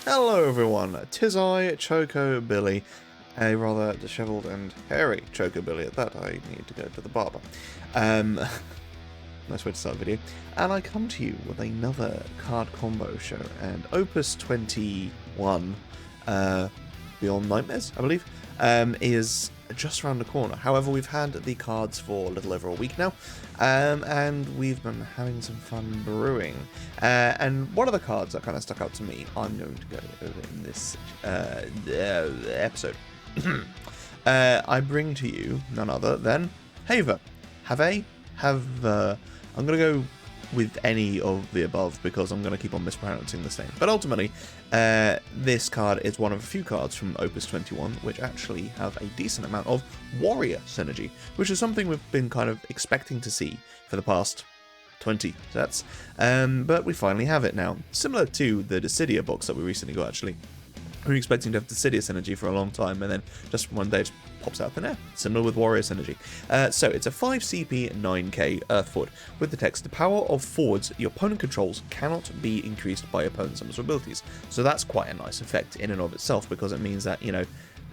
Hello everyone, 'tis I, Choco Billy, a rather dishevelled and hairy Choco Billy at that. I need to go to the barber. Nice way to start the video. And I come to you with another card combo show, and Opus 21, Beyond Nightmares, I believe, is just around the corner. However, we've had the cards for a little over a week now, and we've been having some fun brewing. And one of the cards that kind of stuck out to me, I'm going to go over in this episode. I bring to you none other than Have. I'm going to go with any of the above because I'm going to keep on mispronouncing this name. But ultimately, this card is one of a few cards from Opus 21 which actually have a decent amount of warrior synergy, which is something we've been kind of expecting to see for the past 20 sets. But we finally have it now. Similar to the Dissidia box that we recently got, actually. We were expecting to have Dissidia synergy for a long time, and then just one day it just pops out thin air. Similar with Warrior synergy. So it's a 5 CP 9k Earth Forward with the text: the power of forwards your opponent controls cannot be increased by opponent summons or abilities. So that's quite a nice effect in and of itself, because it means that, you know,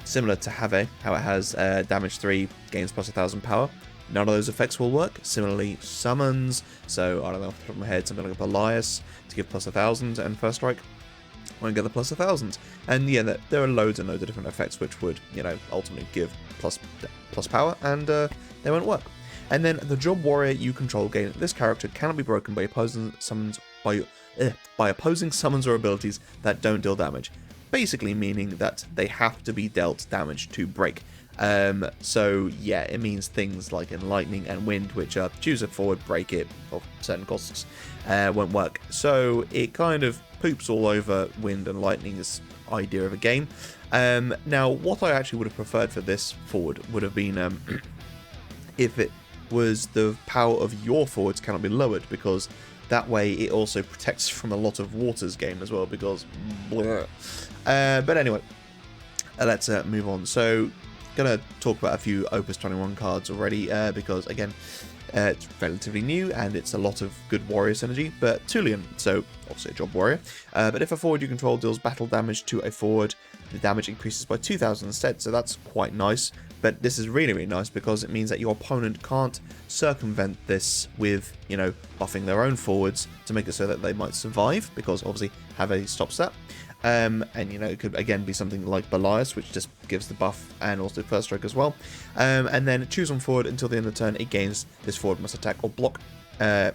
similar to Have, how it has damage 3, gains plus 1000 power, none of those effects will work. Similarly, summons, so I don't know off the top of my head, something like Elias to give plus 1000 and first strike won't get the plus 1000. And yeah, there are loads and loads of different effects which would, you know, ultimately give plus power, and they won't work. And then the job warrior you control gain this character cannot be broken by opposing summons or abilities that don't deal damage. Basically meaning that they have to be dealt damage to break. So yeah, it means things like Enlightening and Wind, which are choose a forward, break it, or certain costs, won't work. So it kind of poops all over Wind and Lightning's idea of a game. Now, what I actually would have preferred for this forward would have been if it was the power of your forwards cannot be lowered, because that way it also protects from a lot of Water's game as well, because but anyway, let's move on. So gonna talk about a few Opus 21 cards already, because again, it's relatively new and it's a lot of good warrior synergy. But Tulian, so obviously a job warrior, but if a forward you control deals battle damage to a forward, the damage increases by 2000 instead, so that's quite nice. But this is really, really nice because it means that your opponent can't circumvent this with, you know, buffing their own forwards to make it so that they might survive, because obviously Have stops that. And you know, it could again be something like Belias, which just gives the buff and also first strike as well. And then choose on forward until the end of the turn. It gains this forward must attack or block until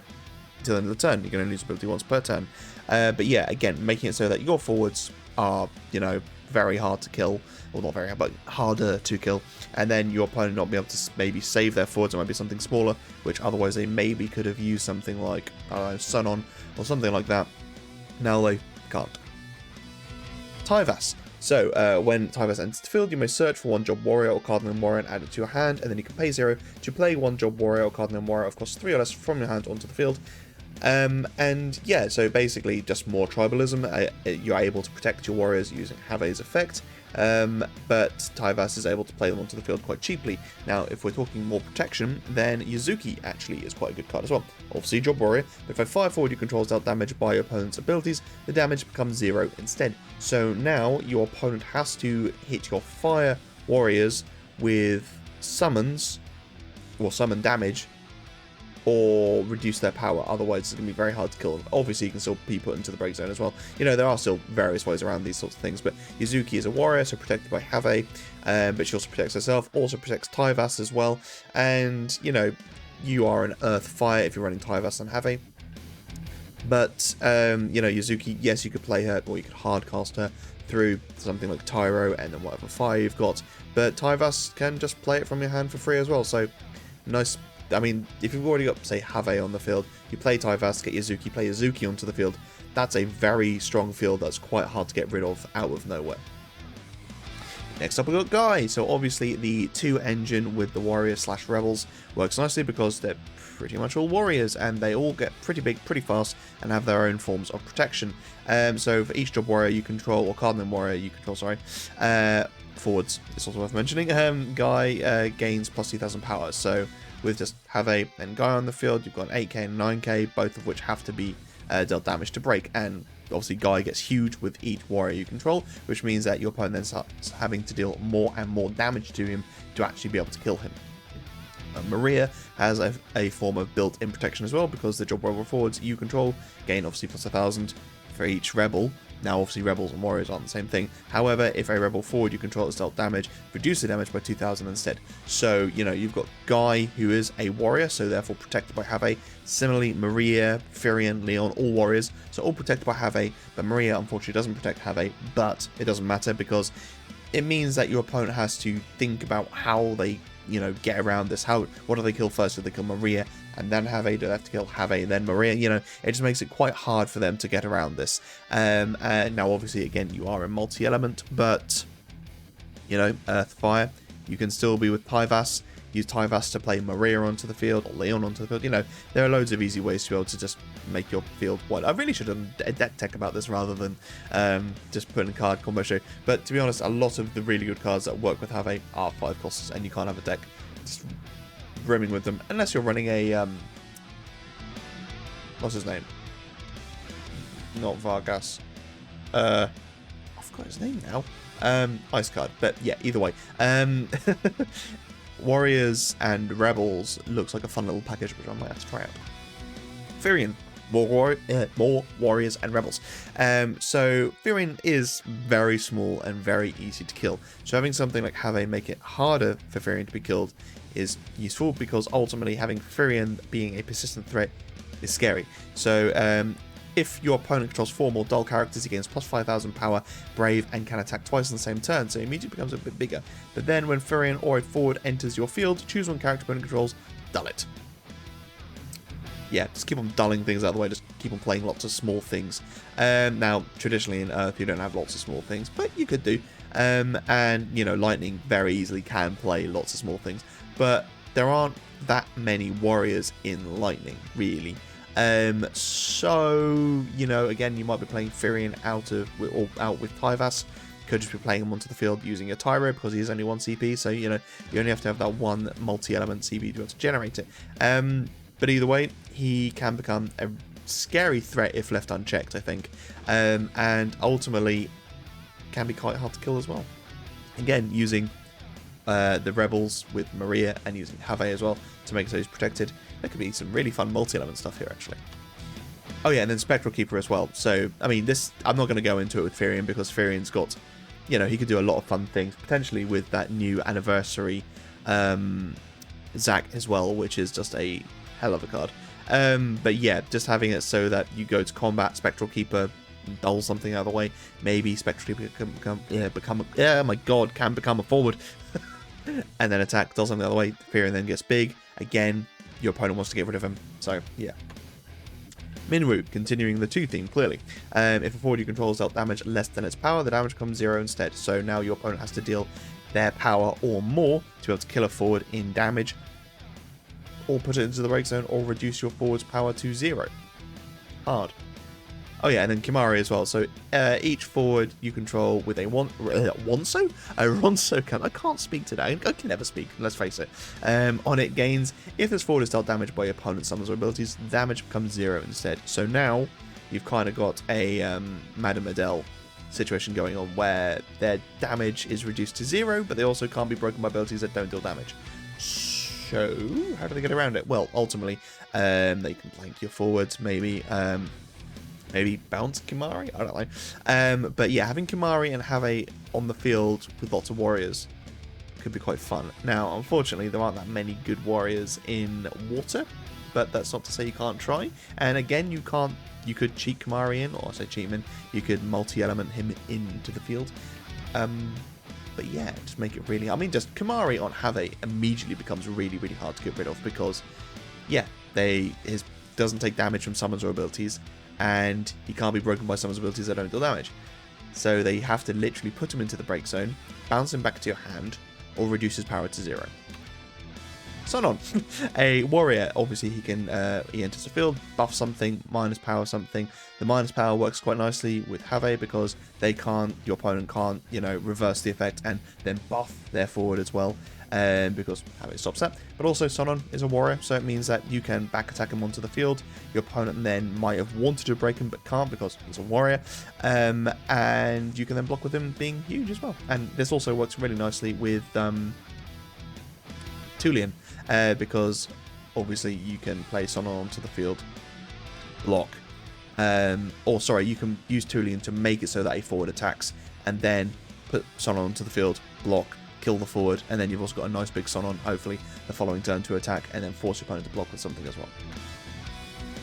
the end of the turn. You're going to lose ability once per turn. But yeah, again, making it so that your forwards are, you know, very hard to kill, or not very hard, but harder to kill. And then your opponent not be able to maybe save their forwards. It might be something smaller, which otherwise they maybe could have used something like, I don't know, Sun On or something like that. Now they can't. Tyvas. So, when Tyvas enters the field, you may search for one job warrior or cardinal warrior and add it to your hand, and then you can pay 0 to play one job warrior or cardinal warrior of cost 3 or less from your hand onto the field. And yeah, so basically just more tribalism. You're able to protect your warriors using Have's effect, but Tyvas is able to play them onto the field quite cheaply. Now, if we're talking more protection, then Yuzuki actually is quite a good card as well. Obviously, job warrior, but if a fire forward you control is dealt damage by your opponent's abilities, the damage becomes 0 instead. So now your opponent has to hit your fire warriors with summons, or summon damage, or reduce their power, otherwise it's going to be very hard to kill them. Obviously, you can still be put into the break zone as well. You know, there are still various ways around these sorts of things, but Yuzuki is a warrior, so protected by Have, but she also protects herself, also protects Tyvas as well, and, you know, you are an Earth Fire if you're running Tyvas and Have. But, you know, Yuzuki, yes, you could play her, or you could hardcast her through something like Tyro, and then whatever fire you've got, but Tyvas can just play it from your hand for free as well, so nice. I mean, if you've already got, say, Have on the field, you play Tyvas, get Yuzuki, play Yuzuki onto the field, that's a very strong field that's quite hard to get rid of out of nowhere. Next up, we've got Guy. So obviously the 2 engine with the warrior / rebels works nicely because they're pretty much all warriors and they all get pretty big pretty fast and have their own forms of protection. So for each job warrior you control, or cardinal warrior you control, sorry, forwards, it's also worth mentioning, Guy gains plus 2000 power. So with just Have and Guy on the field, you've got an 8k and 9k, both of which have to be dealt damage to break. And obviously Guy gets huge with each warrior you control, which means that your opponent then starts having to deal more and more damage to him to actually be able to kill him. Maria has a form of built-in protection as well, because the job rebel forwards you control gain obviously plus 1,000 for each rebel. Now obviously rebels and warriors aren't the same thing. However, if a rebel forward you control is dealt damage, reduce the damage by 2,000 instead. So, you know, you've got Guy, who is a warrior, so therefore protected by Have. Similarly, Maria, Firion, Leon, all warriors, so all protected by Have, but Maria unfortunately doesn't protect Have, but it doesn't matter because it means that your opponent has to think about how they, you know, get around this. What do they kill first? Do they kill Maria and then Have? Do they have to kill Have then Maria? You know, it just makes it quite hard for them to get around this. And now obviously again you are a multi-element, but you know, Earth, Fire, you can still be with Tyvas. Use Tyvas to play Maria onto the field or Leon onto the field. You know, there are loads of easy ways to be able to just make your field wide. I really should have done a deck tech about this rather than just putting a card combo show. But to be honest, a lot of the really good cards that work with Have are 5 costs, and you can't have a deck just brimming with them unless you're running a what's his name? Not Vargas. I forgot his name now. Ice card, but yeah, either way. Warriors and Rebels looks like a fun little package, which I might have to try out. Firion, more Warriors and Rebels. So Firion is very small and very easy to kill. So having something like Have make it harder for Firion to be killed is useful, because ultimately having Firion being a persistent threat is scary. So if your opponent controls 4 more dull characters, he gains plus 5,000 power, brave, and can attack twice in the same turn, so it immediately becomes a bit bigger. But then when Firion or a forward enters your field, choose one character opponent controls, dull it. Yeah, just keep on dulling things out of the way, just keep on playing lots of small things. Now, traditionally in Earth, you don't have lots of small things, but you could do. And, you know, Lightning very easily can play lots of small things, but there aren't that many warriors in Lightning, really. So, you know, again, you might be playing Firion out with Tyvas. You could just be playing him onto the field using a Tyro, because he is only 1 CP, so, you know, you only have to have that one multi-element CP to be able to generate it. But either way, he can become a scary threat if left unchecked, I think. And ultimately, can be quite hard to kill as well. Again, using the Rebels with Maria and using Have as well to make those protected. There could be some really fun multi-element stuff here, actually. Oh yeah, and then Spectral Keeper as well. So, I mean, this, I'm not going to go into it with Firion, because Firion's got, you know, he could do a lot of fun things, potentially with that new anniversary Zac as well, which is just a hell of a card. But yeah, just having it so that you go to combat, Spectral Keeper dull something out of the way. Maybe Spectral Keeper can become a forward. And then attack, does something the other way, Firion then gets big. Again, your opponent wants to get rid of him. So, yeah. Minwu, continuing the 2 theme, clearly. If a forward you control is dealt damage less than its power, the damage becomes 0 instead. So now your opponent has to deal their power or more to be able to kill a forward in damage, or put it into the break zone, or reduce your forward's power to 0. Hard. Oh yeah, and then Kimari as well. So each forward you control with a Ronso can. I can't speak today. I can never speak, let's face it. On it gains, if this forward is dealt damage by your opponent's summons or abilities, the damage becomes 0 instead. So now you've kind of got a Madame Adele situation going on, where their damage is reduced to 0, but they also can't be broken by abilities that don't deal damage. So how do they get around it? Well, ultimately, they can flank your forwards, maybe. Maybe bounce Kimari? I don't know. But yeah, having Kimari and Have on the field with lots of warriors could be quite fun. Now, unfortunately, there aren't that many good warriors in water, but that's not to say you can't try. And again, you could cheat Kimari in, or I say cheat him in, you could multi-element him into the field. But yeah, just make it really, I mean, just Kimari on Have immediately becomes really, really hard to get rid of, because, yeah, his doesn't take damage from summons or abilities, and he can't be broken by summons abilities that don't deal damage. So they have to literally put him into the break zone, bounce him back to your hand, or reduce his power to 0. Sun-On. A warrior, obviously he enters the field, buff something, minus power something. The minus power works quite nicely with Have, because your opponent can't, you know, reverse the effect and then buff their forward as well. because Have stops that. But also Sonon is a warrior, so it means that you can back attack him onto the field. Your opponent then might have wanted to break him but can't because he's a warrior, and you can then block with him being huge as well. And this also works really nicely with Tulian, because obviously you can play Sonon onto the field, block, or sorry, you can use Tulian to make it so that a forward attacks, and then put Sonon onto the field, block, kill the forward, and then you've also got a nice big Sonon, hopefully, the following turn to attack, and then force your opponent to block with something as well.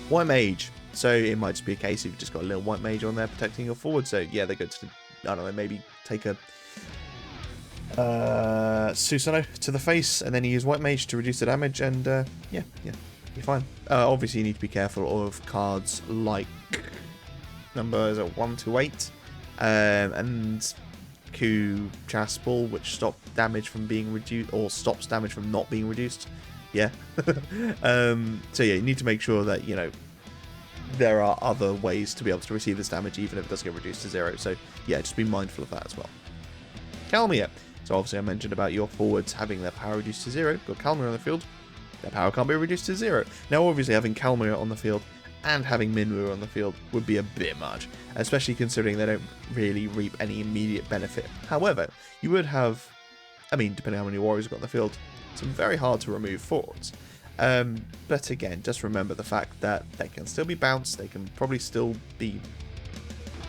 White Mage. So it might just be a case of you've just got a little White Mage on there protecting your forward, so yeah, they go to, I don't know, maybe take a Susanoo to the face, and then you use White Mage to reduce the damage, and yeah, you're fine. Obviously, you need to be careful of cards like number 1 to 8, and Ku Chaspal, which stop damage from being reduced, or stops damage from not being reduced. Yeah. So yeah, you need to make sure that, you know, there are other ways to be able to receive this damage, even if it doesn't get reduced to 0. So yeah, just be mindful of that as well. Kalmia. So obviously I mentioned about your forwards having their power reduced to 0. Got Kalmia on the field, their power can't be reduced to 0. Now obviously having Kalmia on the field and having Minwu on the field would be a bit much, especially considering they don't really reap any immediate benefit. However, you would have, I mean, depending on how many warriors you've got on the field, some very hard to remove forwards. But again, just remember the fact that they can still be bounced, they can probably still be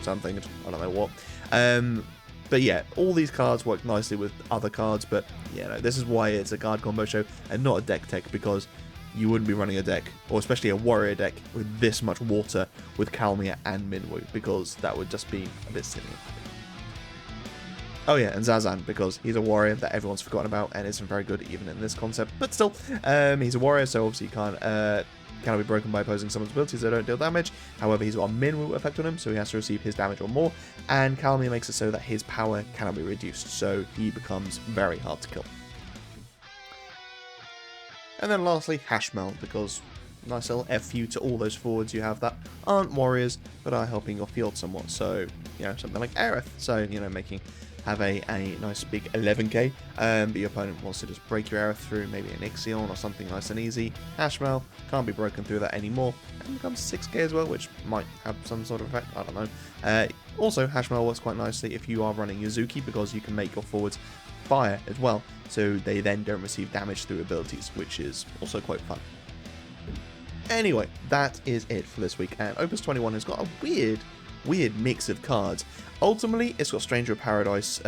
something, I don't know what. But yeah, all these cards work nicely with other cards, but you know, this is why it's a card combo show and not a deck tech, because you wouldn't be running a deck, or especially a warrior deck, with this much water with Kalmia and Minwu, because that would just be a bit silly. Oh yeah, and Zazan, because he's a warrior that everyone's forgotten about and isn't very good even in this concept, but still, he's a warrior, so obviously he cannot be broken by opposing someone's abilities that don't deal damage. However, he's got a Minwu effect on him, so he has to receive his damage or more, and Kalmia makes it so that his power cannot be reduced, so he becomes very hard to kill. And then lastly, Hashmel, because nice little FU to all those forwards you have that aren't warriors, but are helping your field somewhat. So, you know, something like Aerith. So, you know, have a nice big 11k, but your opponent wants to just break your Aerith through maybe an Ixion or something nice and easy. Hashmel can't be broken through that anymore, and becomes 6k as well, which might have some sort of effect, I don't know. Also, Hashmel works quite nicely if you are running Yuzuki, because you can make your forwards fire as well, so they then don't receive damage through abilities, which is also quite fun. Anyway, that is it for this week, and Opus 21 has got a weird mix of cards. Ultimately, it's got Stranger of Paradise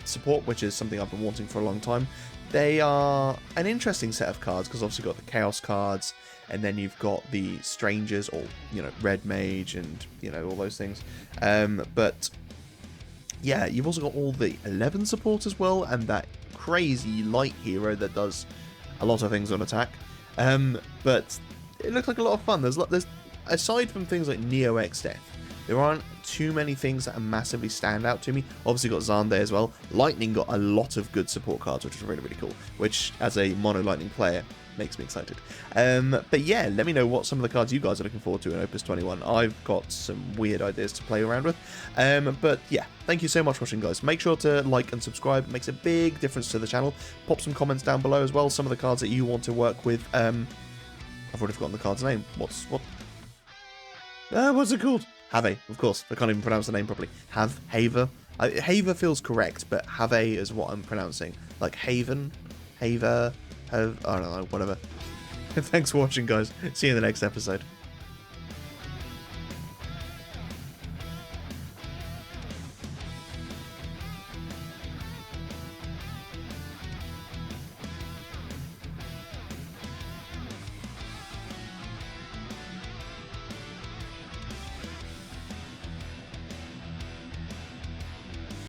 support, which is something I've been wanting for a long time. They are an interesting set of cards, because obviously you've got the Chaos cards, and then you've got the Strangers, or, you know, Red Mage, and, you know, all those things. But yeah, you've also got all the 11 support as well, and that crazy light hero that does a lot of things on attack. But it looks like a lot of fun. There's aside from things like Neo X Death, there aren't too many things that are massively stand out to me. Obviously got Xande as well. Lightning got a lot of good support cards, which is really, really cool, which as a mono Lightning player makes me excited. But yeah, let me know what some of the cards you guys are looking forward to in Opus 21. I've got some weird ideas to play around with. But yeah, thank you so much for watching, guys. Make sure to like and subscribe. It makes a big difference to the channel. Pop some comments down below as well, some of the cards that you want to work with. I've already forgotten the card's name. What's it called? Have, of course. I can't even pronounce the name properly. Haver. Haver feels correct, but Have is what I'm pronouncing. Like Haven, Haver, I don't know, whatever. Thanks for watching, guys. See you in the next episode.